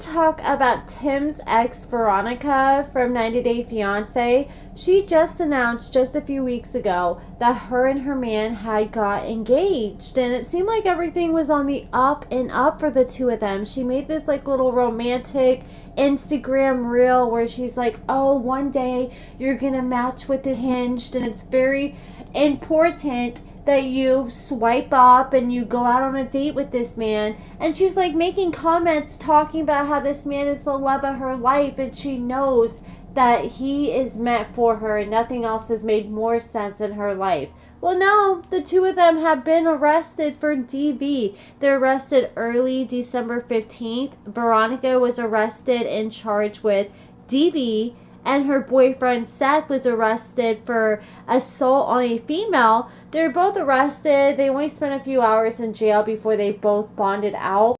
to talk about Tim's ex, Veronica, from 90 Day Fiance. She just announced just a few weeks ago that her and her man had got engaged. And it seemed like everything was on the up and up for the two of them. She made this like little romantic Instagram reel where she's like, oh, one day you're going to match with this Hinged. And it's very important that you swipe up and you go out on a date with this man. And she's like making comments talking about how this man is the love of her life, and she knows that he is meant for her and nothing else has made more sense in her life. Well, now the two of them have been arrested for DV. They're arrested early December 15th. Veronica was arrested and charged with DV, and her boyfriend Seth was arrested for assault on a female. They were both arrested. They only spent a few hours in jail before they both bonded out.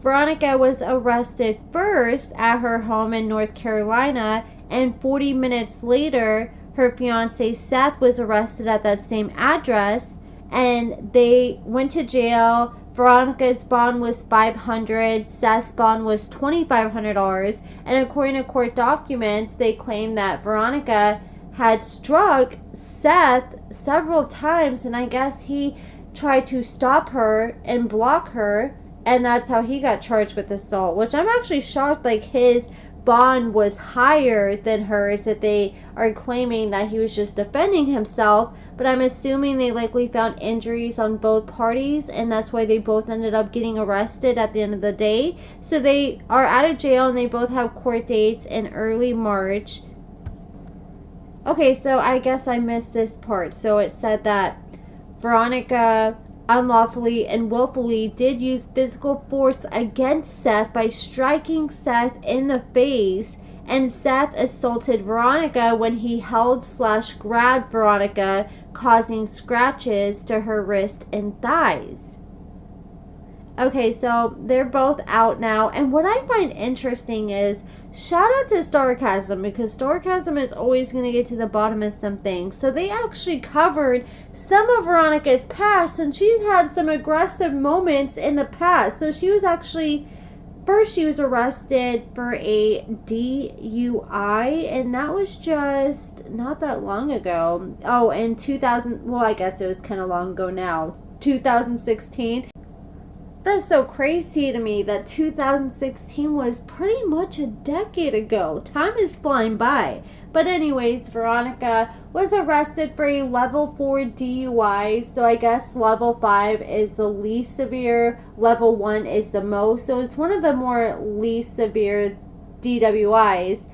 Veronica was arrested first at her home in North Carolina, and 40 minutes later, her fiance Seth was arrested at that same address, and they went to jail. Veronica's bond was $500, Seth's bond was $2,500, and according to court documents, they claim that Veronica had struck Seth several times, and I guess he tried to stop her and block her, and that's how he got charged with assault, which I'm actually shocked. Like, his bond was higher than hers, that they are claiming that he was just defending himself, but I'm assuming they likely found injuries on both parties, and that's why they both ended up getting arrested at the end of the day. So they are out of jail, and they both have court dates in early March. Okay, so I guess I missed this part. So it said that Veronica unlawfully and willfully did use physical force against Seth by striking Seth in the face, and Seth assaulted Veronica when he held/grabbed Veronica, causing scratches to her wrist and thighs. Okay, so they're both out now, and what I find interesting is, shout out to Sarcasm, because Sarcasm is always going to get to the bottom of some things. So they actually covered some of Veronica's past, and she's had some aggressive moments in the past. So she was actually, first she was arrested for a DUI, and that was just not that long ago. Oh, in 2000, well, I guess it was kind of long ago now, 2016. That's so crazy to me that 2016 was pretty much a decade ago. Time is flying by. But anyways, Veronica was arrested for a level 4 DUI. So I guess level 5 is the least severe. Level 1 is the most. So it's one of the more least severe DWIs.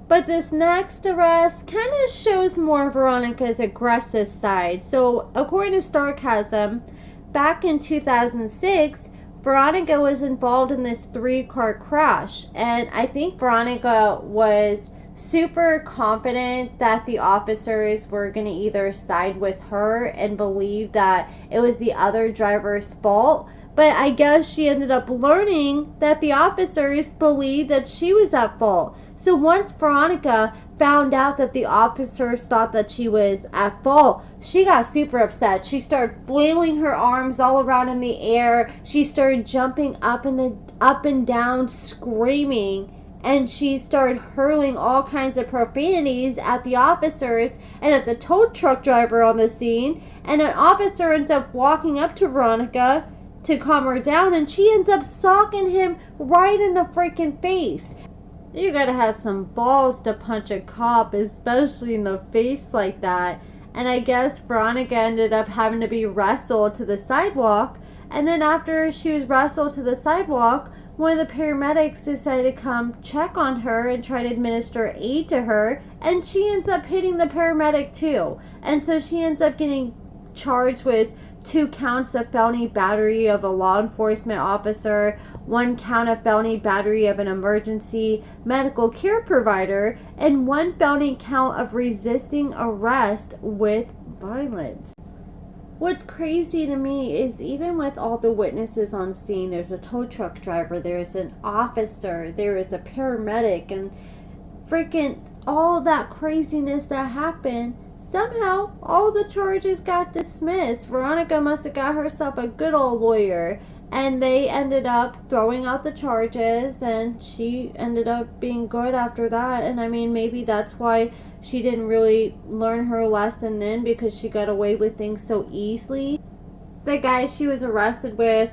But this next arrest kind of shows more Veronica's aggressive side. So according to Sarcasm, back in 2006, Veronica was involved in this 3-car crash, and I think Veronica was super confident that the officers were going to either side with her and believe that it was the other driver's fault, but I guess she ended up learning that the officers believed that she was at fault. So once Veronica found out that the officers thought that she was at fault, she got super upset. She started flailing her arms all around in the air. She started jumping up and down, screaming, and she started hurling all kinds of profanities at the officers and at the tow truck driver on the scene. And an officer ends up walking up to Veronica to calm her down, and she ends up socking him right in the freaking face. You gotta have some balls to punch a cop, especially in the face like that. And I guess Veronica ended up having to be wrestled to the sidewalk. And then after she was wrestled to the sidewalk, one of the paramedics decided to come check on her and try to administer aid to her. And she ends up hitting the paramedic too. And so she ends up getting charged with 2 counts of felony battery of a law enforcement officer, 1 count of felony battery of an emergency medical care provider, and 1 felony count of resisting arrest with violence. What's crazy to me is even with all the witnesses on scene, there's a tow truck driver, there's an officer, there is a paramedic, and freaking all that craziness that happened, somehow, all the charges got dismissed. Veronica must have got herself a good old lawyer. And they ended up throwing out the charges, and she ended up being good after that. And I mean, maybe that's why she didn't really learn her lesson then, because she got away with things so easily. The guy she was arrested with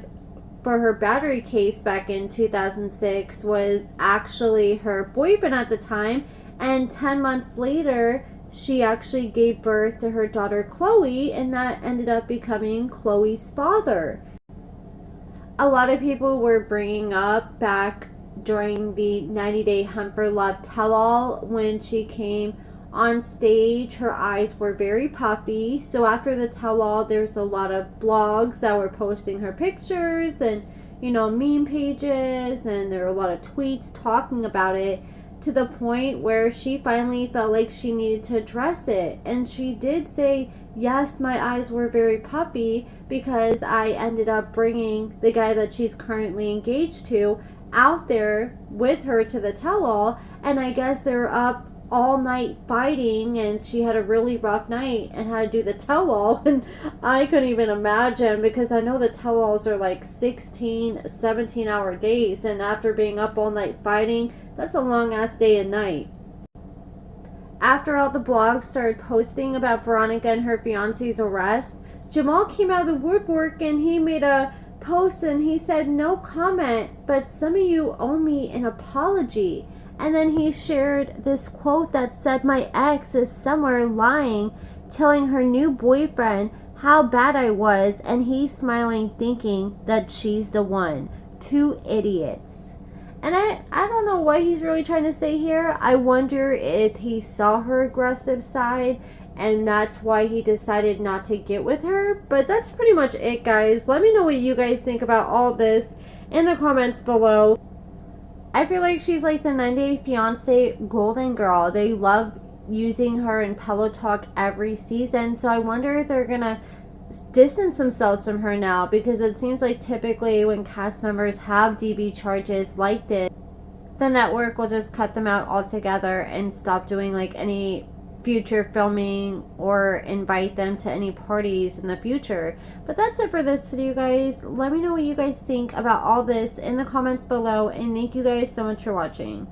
for her battery case back in 2006 was actually her boyfriend at the time, and 10 months later she actually gave birth to her daughter Chloe, and that ended up becoming Chloe's father. A lot of people were bringing up back during the 90-Day Hunt for Love tell-all, when she came on stage, her eyes were very puffy. So after the tell-all, there's a lot of blogs that were posting her pictures and, meme pages, and there were a lot of tweets talking about it, to the point where she finally felt like she needed to address it. And she did say, yes, my eyes were very puffy because I ended up bringing the guy that she's currently engaged to out there with her to the tell-all, and I guess they were up all night fighting, and she had a really rough night and had to do the tell-all. And I couldn't even imagine, because I know the tell-alls are like 16-17 hour days, and after being up all night fighting, that's a long ass day and night. After all the blogs started posting about Veronica and her fiance's arrest, Jamal came out of the woodwork and he made a post and he said, no comment, but some of you owe me an apology. And then he shared this quote that said, my ex is somewhere lying, telling her new boyfriend how bad I was, and he's smiling thinking that she's the one. Two idiots. And I don't know what he's really trying to say here. I wonder if he saw her aggressive side and that's why he decided not to get with her. But that's pretty much it, guys. Let me know what you guys think about all this in the comments below. I feel like she's like the 90-Day Fiance golden girl. They love using her in pillow talk every season. So I wonder if they're going to distance themselves from her now, because it seems like typically when cast members have DV charges like this, the network will just cut them out altogether and stop doing like any future filming or invite them to any parties in the future. But that's it for this video, guys. Let me know what you guys think about all this in the comments below, and thank you guys so much for watching.